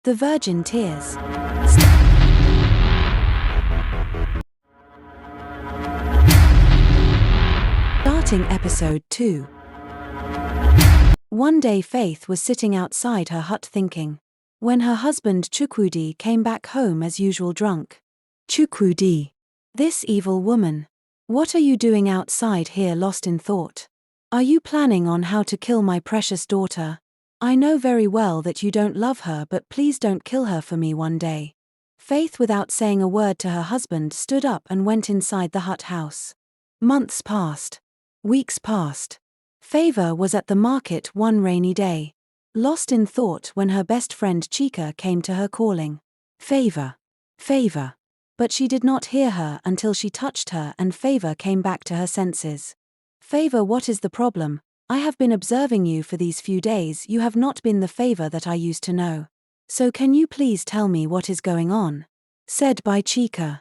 The Virgin Tears. Starting episode 2. One day Faith was sitting outside her hut thinking, when her husband Chukwudi came back home as usual drunk. Chukwudi. This evil woman. What are you doing outside here lost in thought? Are you planning on how to kill my precious daughter? I know very well that you don't love her, but please don't kill her for me one day. Faith, without saying a word to her husband, stood up and went inside the hut house. Months passed. Weeks passed. Favor was at the market one rainy day, lost in thought when her best friend Chika came to her calling, "Favor, Favor." But she did not hear her until she touched her and Favor came back to her senses. "Favor, what is the problem? I have been observing you for these few days. You have not been the Favor that I used to know. So can you please tell me what is going on?" said by Chika.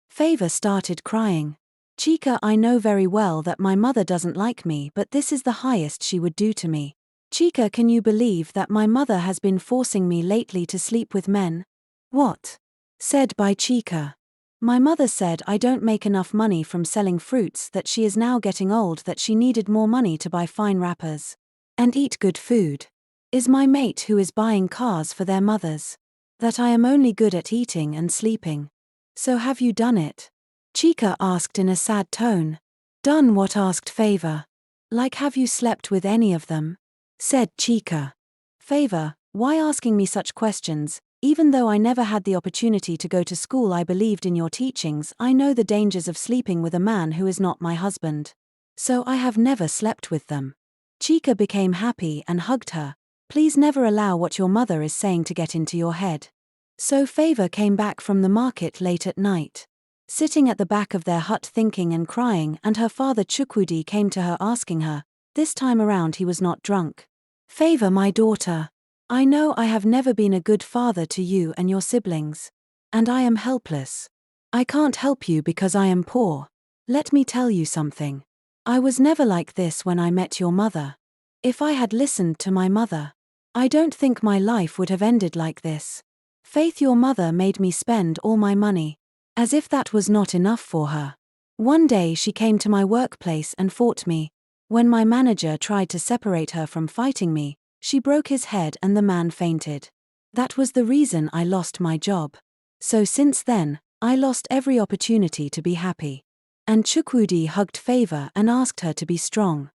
Favor started crying. "Chika, I know very well that my mother doesn't like me, but this is the highest she would do to me. Chika, can you believe that my mother has been forcing me lately to sleep with men?" "What?" said by Chika. "My mother said I don't make enough money from selling fruits, that she is now getting old, that she needed more money to buy fine wrappers and eat good food. Is my mate who is buying cars for their mothers. That I am only good at eating and sleeping. So have you done it?" Chika asked in a sad tone. "Done what?" asked Favor. "Like, have you slept with any of them?" said Chika. "Favor, why asking me such questions? Even though I never had the opportunity to go to school, I believed in your teachings. I know the dangers of sleeping with a man who is not my husband. So I have never slept with them." Chika became happy and hugged her. "Please never allow what your mother is saying to get into your head." So Favor came back from the market late at night, sitting at the back of their hut thinking and crying, and her father Chukwudi came to her asking her. This time around he was not drunk. "Favor, my daughter. I know I have never been a good father to you and your siblings. And I am helpless. I can't help you because I am poor. Let me tell you something. I was never like this when I met your mother. If I had listened to my mother, I don't think my life would have ended like this. Faith, your mother made me spend all my money. As if that was not enough for her. One day she came to my workplace and fought me. When my manager tried to separate her from fighting me, she broke his head and the man fainted. That was the reason I lost my job. So since then, I lost every opportunity to be happy." And Chukwudi hugged Favor and asked her to be strong.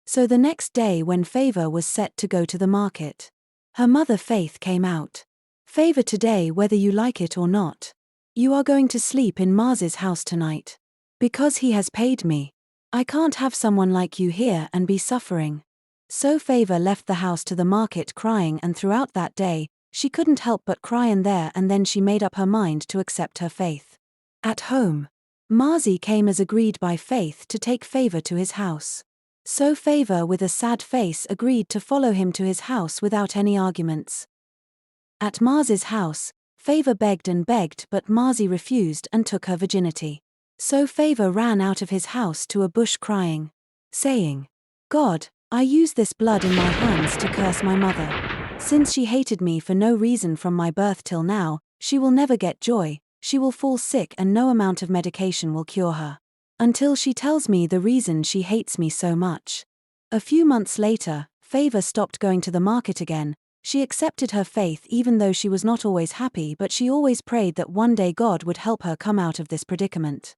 So the next day, when Favor was set to go to the market, her mother Faith came out. "Favor, today, whether you like it or not, you are going to sleep in Mars's house tonight. Because he has paid me. I can't have someone like you here and be suffering." So Favor left the house to the market crying, and throughout that day, she couldn't help but cry, and then she made up her mind to accept her faith. At home, Marzi came as agreed by Faith to take Favor to his house. So Favor, with a sad face, agreed to follow him to his house without any arguments. At Mars's house, Favor begged and begged, but Marzi refused and took her virginity. So Favor ran out of his house to a bush crying, saying, "God, I use this blood in my hands to curse my mother. Since she hated me for no reason from my birth till now, she will never get joy, she will fall sick and no amount of medication will cure her. Until she tells me the reason she hates me so much." A few months later, Favor stopped going to the market again. She accepted her faith even though she was not always happy, but she always prayed that one day God would help her come out of this predicament.